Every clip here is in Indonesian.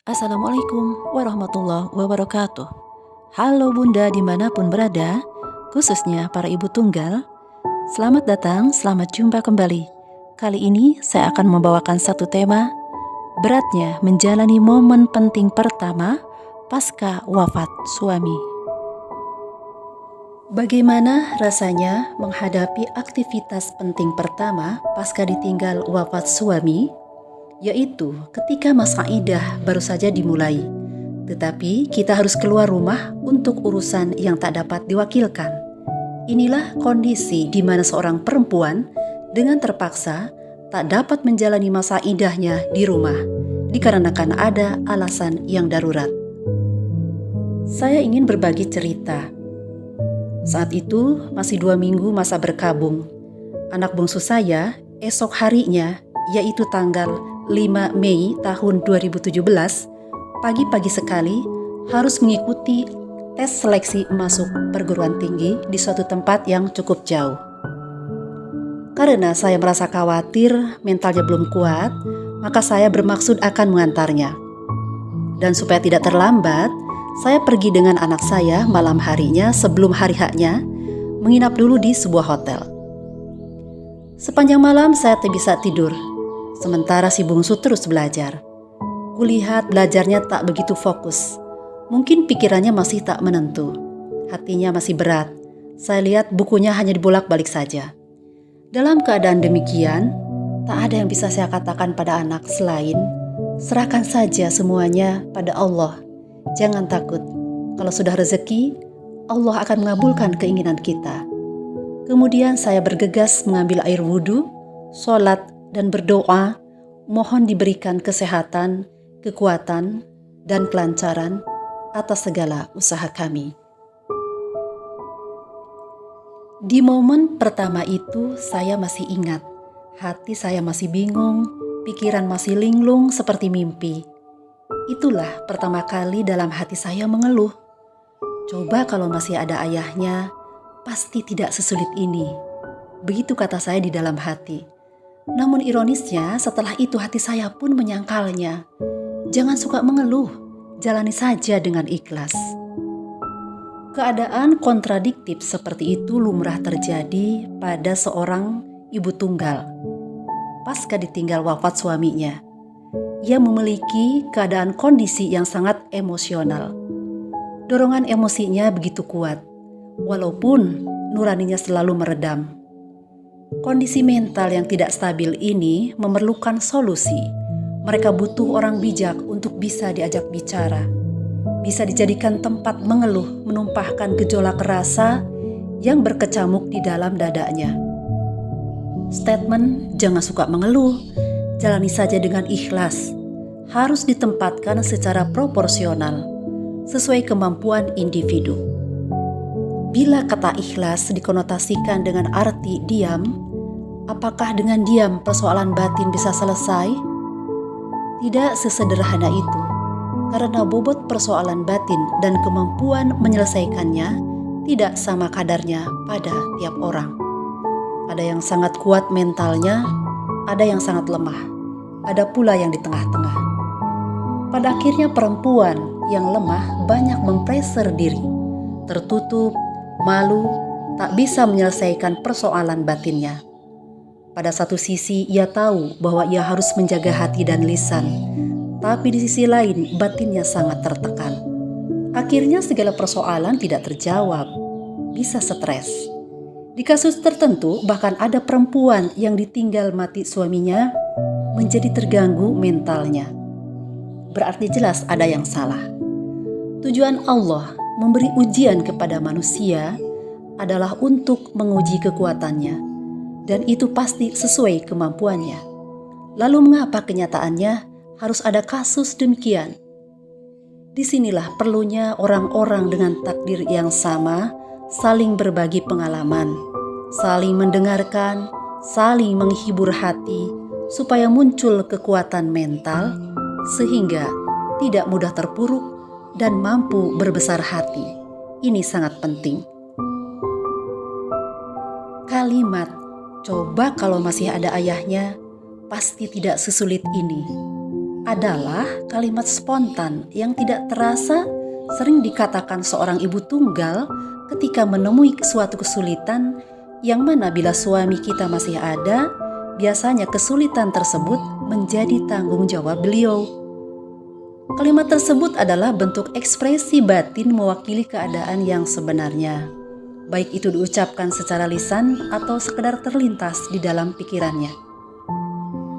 Assalamualaikum warahmatullahi wabarakatuh. Halo Bunda dimanapun berada, khususnya para ibu tunggal. Selamat datang, selamat jumpa kembali. Kali ini saya akan membawakan satu tema, beratnya menjalani momen penting pertama pasca wafat suami. Bagaimana rasanya menghadapi aktivitas penting pertama pasca ditinggal wafat suami? Yaitu ketika masa idah baru saja dimulai, tetapi kita harus keluar rumah untuk urusan yang tak dapat diwakilkan. Inilah kondisi di mana seorang perempuan dengan terpaksa tak dapat menjalani masa idahnya di rumah, dikarenakan ada alasan yang darurat. Saya ingin berbagi cerita. Saat itu masih 2 minggu masa berkabung. Anak bungsu saya esok harinya, yaitu tanggal 5 Mei tahun 2017, pagi-pagi sekali harus mengikuti tes seleksi masuk perguruan tinggi di suatu tempat yang cukup jauh. Karena saya merasa khawatir mentalnya belum kuat, maka saya bermaksud akan mengantarnya. Dan supaya tidak terlambat, saya pergi dengan anak saya malam harinya sebelum hari haknya, menginap dulu di sebuah hotel. Sepanjang malam saya tak bisa tidur, sementara si bungsu terus belajar. Kulihat belajarnya tak begitu fokus. Mungkin pikirannya masih tak menentu. Hatinya masih berat. Saya lihat bukunya hanya dibolak-balik saja. Dalam keadaan demikian, tak ada yang bisa saya katakan pada anak selain, serahkan saja semuanya pada Allah. Jangan takut. Kalau sudah rezeki, Allah akan mengabulkan keinginan kita. Kemudian saya bergegas mengambil air wudhu, sholat, dan berdoa, mohon diberikan kesehatan, kekuatan, dan kelancaran atas segala usaha kami. Di momen pertama itu saya masih ingat, hati saya masih bingung, pikiran masih linglung seperti mimpi. Itulah pertama kali dalam hati saya mengeluh. Coba kalau masih ada ayahnya, pasti tidak sesulit ini. Begitu kata saya di dalam hati. Namun ironisnya setelah itu hati saya pun menyangkalnya. Jangan suka mengeluh, jalani saja dengan ikhlas. Keadaan kontradiktif seperti itu lumrah terjadi pada seorang ibu tunggal pasca ditinggal wafat suaminya. Ia memiliki keadaan kondisi yang sangat emosional. Dorongan emosinya begitu kuat, walaupun nuraninya selalu meredam. Kondisi mental yang tidak stabil ini memerlukan solusi. Mereka butuh orang bijak untuk bisa diajak bicara, bisa dijadikan tempat mengeluh, menumpahkan gejolak rasa yang berkecamuk di dalam dadanya. Statement "jangan suka mengeluh, jalani saja dengan ikhlas" harus ditempatkan secara proporsional, sesuai kemampuan individu. Bila kata ikhlas dikonotasikan dengan arti diam, apakah dengan diam persoalan batin bisa selesai? Tidak sesederhana itu, karena bobot persoalan batin dan kemampuan menyelesaikannya tidak sama kadarnya pada tiap orang. Ada yang sangat kuat mentalnya, ada yang sangat lemah, ada pula yang di tengah-tengah. Pada akhirnya perempuan yang lemah banyak mempreser diri, tertutup, malu, tak bisa menyelesaikan persoalan batinnya. Pada satu sisi ia tahu bahwa ia harus menjaga hati dan lisan, tapi di sisi lain batinnya sangat tertekan. Akhirnya segala persoalan tidak terjawab, bisa stres. Di kasus tertentu bahkan ada perempuan yang ditinggal mati suaminya menjadi terganggu mentalnya. Berarti jelas ada yang salah. Tujuan Allah memberi ujian kepada manusia adalah untuk menguji kekuatannya, dan itu pasti sesuai kemampuannya. Lalu mengapa kenyataannya harus ada kasus demikian? Disinilah perlunya orang-orang dengan takdir yang sama saling berbagi pengalaman, saling mendengarkan, saling menghibur hati, supaya muncul kekuatan mental, sehingga tidak mudah terpuruk dan mampu berbesar hati. Ini sangat penting. Kalimat "coba kalau masih ada ayahnya" pasti tidak sesulit ini. adalah kalimat spontan yang tidak terasa sering dikatakan seorang ibu tunggal ketika menemui suatu kesulitan, yang mana bila suami kita masih ada, biasanya kesulitan tersebut menjadi tanggung jawab beliau. Kalimat tersebut adalah bentuk ekspresi batin mewakili keadaan yang sebenarnya, baik itu diucapkan secara lisan atau sekedar terlintas di dalam pikirannya.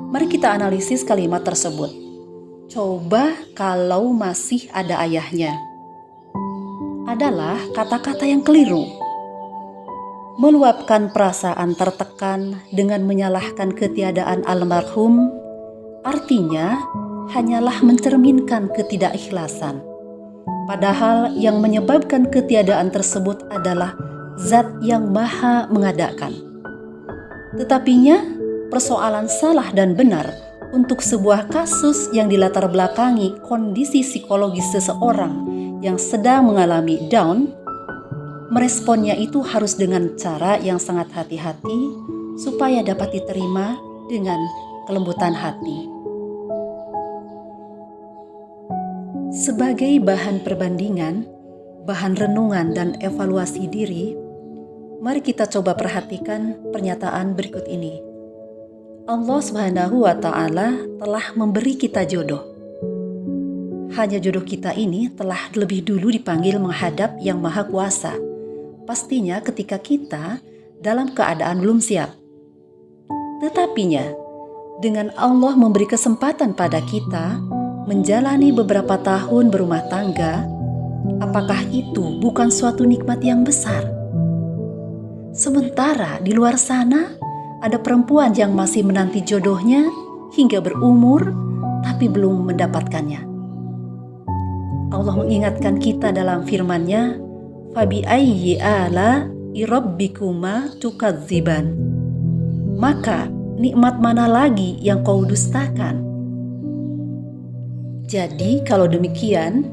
Mari kita analisis kalimat tersebut. Coba kalau masih ada ayahnya. Adalah kata-kata yang keliru. Meluapkan perasaan tertekan dengan menyalahkan ketiadaan almarhum, artinya hanyalah mencerminkan ketidakikhlasan. Padahal yang menyebabkan ketiadaan tersebut adalah Zat yang Maha mengadakan. Tetapinya, persoalan salah dan benar untuk sebuah kasus yang dilatar belakangi kondisi psikologis seseorang yang sedang mengalami down, meresponnya itu harus dengan cara yang sangat hati-hati supaya dapat diterima dengan kelembutan hati. Sebagai bahan perbandingan, bahan renungan dan evaluasi diri, mari kita coba perhatikan pernyataan berikut ini. Allah Subhanahu wa Ta'ala telah memberi kita jodoh. Hanya jodoh kita ini telah lebih dulu dipanggil menghadap Yang Maha Kuasa. Pastinya ketika kita dalam keadaan belum siap. Tetapinya, dengan Allah memberi kesempatan pada kita menjalani beberapa tahun berumah tangga, apakah itu bukan suatu nikmat yang besar? Sementara di luar sana, ada perempuan yang masih menanti jodohnya hingga berumur tapi belum mendapatkannya. Allah mengingatkan kita dalam firman-Nya, "Fabi ayyi ala'i rabbikuma tukadziban." Maka nikmat mana lagi yang kau dustakan? Jadi kalau demikian,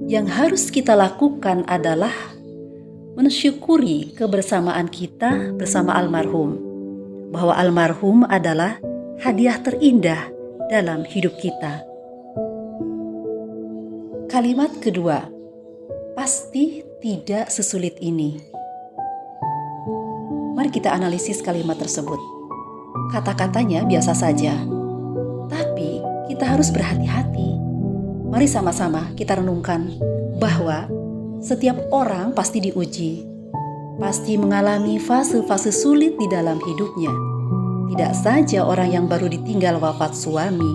yang harus kita lakukan adalah mensyukuri kebersamaan kita bersama almarhum. Bahwa almarhum adalah hadiah terindah dalam hidup kita. Kalimat kedua, pasti tidak sesulit ini. Mari kita analisis kalimat tersebut. Kata-katanya biasa saja, tapi kita harus berhati-hati. Mari sama-sama kita renungkan bahwa setiap orang pasti diuji. Pasti mengalami fase-fase sulit di dalam hidupnya. Tidak saja orang yang baru ditinggal wafat suami.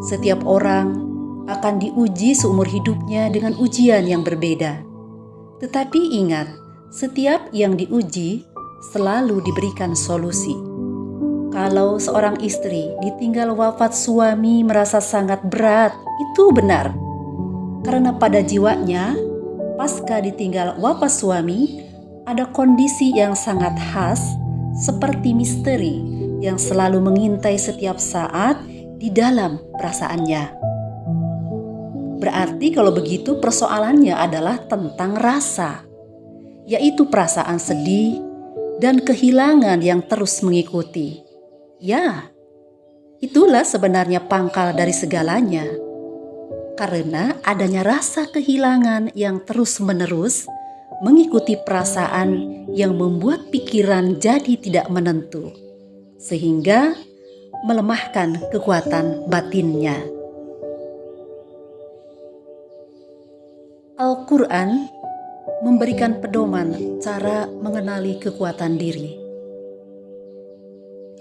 Setiap orang akan diuji seumur hidupnya dengan ujian yang berbeda. Tetapi ingat, setiap yang diuji selalu diberikan solusi. Kalau seorang istri ditinggal wafat suami merasa sangat berat, itu benar. Karena pada jiwanya, pasca ditinggal wafat suami, ada kondisi yang sangat khas seperti misteri yang selalu mengintai setiap saat di dalam perasaannya. Berarti kalau begitu persoalannya adalah tentang rasa, yaitu perasaan sedih dan kehilangan yang terus mengikuti. Ya, itulah sebenarnya pangkal dari segalanya. Karena adanya rasa kehilangan yang terus-menerus mengikuti perasaan yang membuat pikiran jadi tidak menentu, sehingga melemahkan kekuatan batinnya. Al-Quran memberikan pedoman cara mengenali kekuatan diri.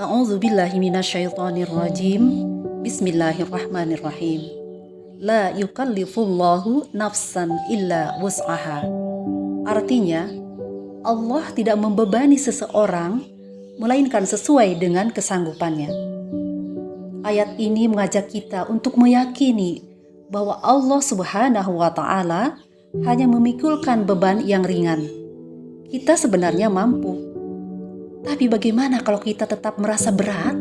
A'udzubillahi minasyaitonirrajim. Bismillahirrahmanirrahim. La yukallifullahu nafsan illa wus'aha. Artinya, Allah tidak membebani seseorang melainkan sesuai dengan kesanggupannya. Ayat ini mengajak kita untuk meyakini bahwa Allah Subhanahu wa Ta'ala hanya memikulkan beban yang ringan. Kita sebenarnya mampu. Tapi bagaimana kalau kita tetap merasa berat?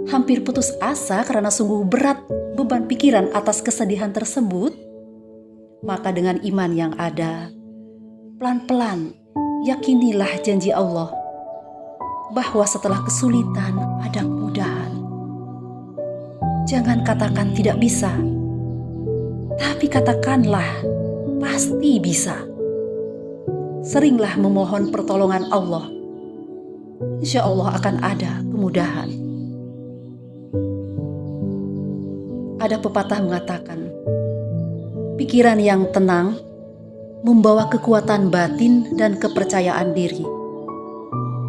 Hampir putus asa karena sungguh berat beban pikiran atas kesedihan tersebut? Maka dengan iman yang ada, pelan-pelan yakinilah janji Allah bahwa setelah kesulitan ada kemudahan. Jangan katakan tidak bisa, tapi katakanlah pasti bisa. Seringlah memohon pertolongan Allah. Insya Allah akan ada kemudahan. Ada pepatah mengatakan, pikiran yang tenang membawa kekuatan batin dan kepercayaan diri.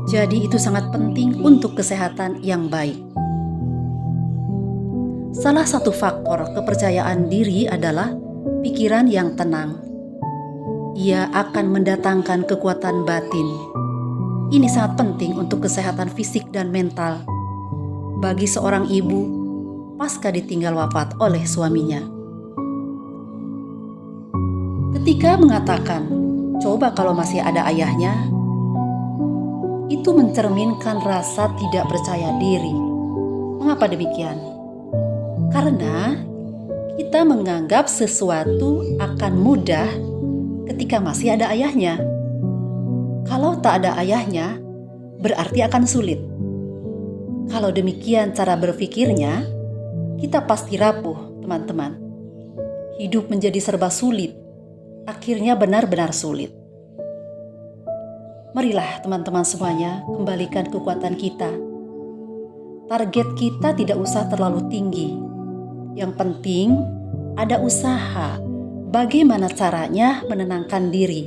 Jadi itu sangat penting untuk kesehatan yang baik. Salah satu faktor kepercayaan diri adalah pikiran yang tenang. Ia akan mendatangkan kekuatan batin. Ini sangat penting untuk kesehatan fisik dan mental bagi seorang ibu pasca ditinggal wafat oleh suaminya. Ketika mengatakan, coba kalau masih ada ayahnya, itu mencerminkan rasa tidak percaya diri. Mengapa demikian? Karena kita menganggap sesuatu akan mudah ketika masih ada ayahnya. Kalau tak ada ayahnya, berarti akan sulit. Kalau demikian cara berpikirnya, kita pasti rapuh, teman-teman. Hidup menjadi serba sulit, akhirnya benar-benar sulit. Marilah teman-teman semuanya, kembalikan kekuatan kita. Target kita tidak usah terlalu tinggi. Yang penting ada usaha bagaimana caranya menenangkan diri.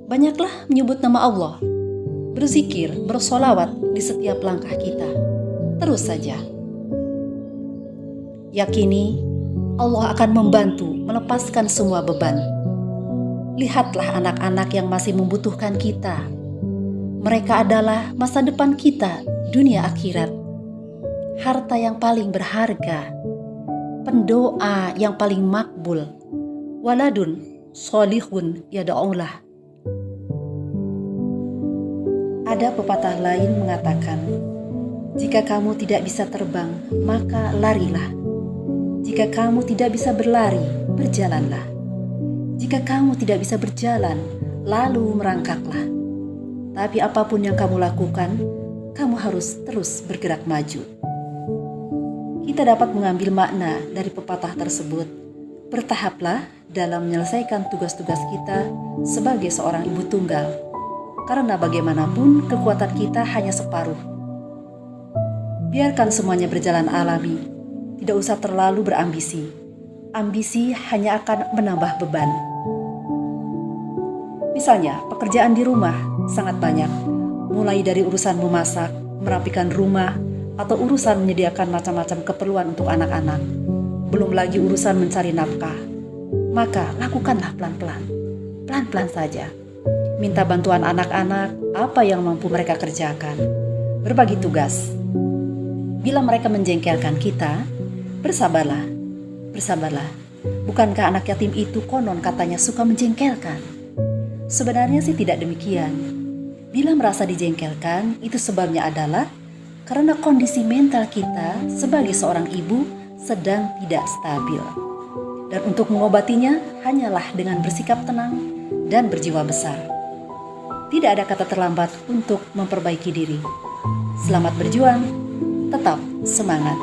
Banyaklah menyebut nama Allah, berzikir, bersolawat di setiap langkah kita. Terus saja. Yakini Allah akan membantu melepaskan semua beban. Lihatlah anak-anak yang masih membutuhkan kita. Mereka adalah masa depan kita, dunia akhirat. Harta yang paling berharga, pendoa yang paling makbul, waladun sholihun yad'ulah. Ada pepatah lain mengatakan, jika kamu tidak bisa terbang, maka larilah. Jika kamu tidak bisa berlari, berjalanlah. Jika kamu tidak bisa berjalan, lalu merangkaklah. Tapi apapun yang kamu lakukan, kamu harus terus bergerak maju. Kita dapat mengambil makna dari pepatah tersebut. Bertahaplah dalam menyelesaikan tugas-tugas kita sebagai seorang ibu tunggal. Karena bagaimanapun kekuatan kita hanya separuh. Biarkan semuanya berjalan alami. Tidak usah terlalu berambisi. Ambisi hanya akan menambah beban. Misalnya, pekerjaan di rumah sangat banyak. Mulai dari urusan memasak, merapikan rumah, atau urusan menyediakan macam-macam keperluan untuk anak-anak. Belum lagi urusan mencari nafkah. Maka lakukanlah pelan-pelan. Pelan-pelan saja. Minta bantuan anak-anak apa yang mampu mereka kerjakan. Berbagi tugas. Bila mereka menjengkelkan kita, bersabarlah. Bersabarlah. Bukankah anak yatim itu konon katanya suka menjengkelkan? Sebenarnya sih tidak demikian. Bila merasa dijengkelkan, itu sebabnya adalah karena kondisi mental kita sebagai seorang ibu sedang tidak stabil. Dan untuk mengobatinya hanyalah dengan bersikap tenang dan berjiwa besar. Tidak ada kata terlambat untuk memperbaiki diri. Selamat berjuang, tetap semangat.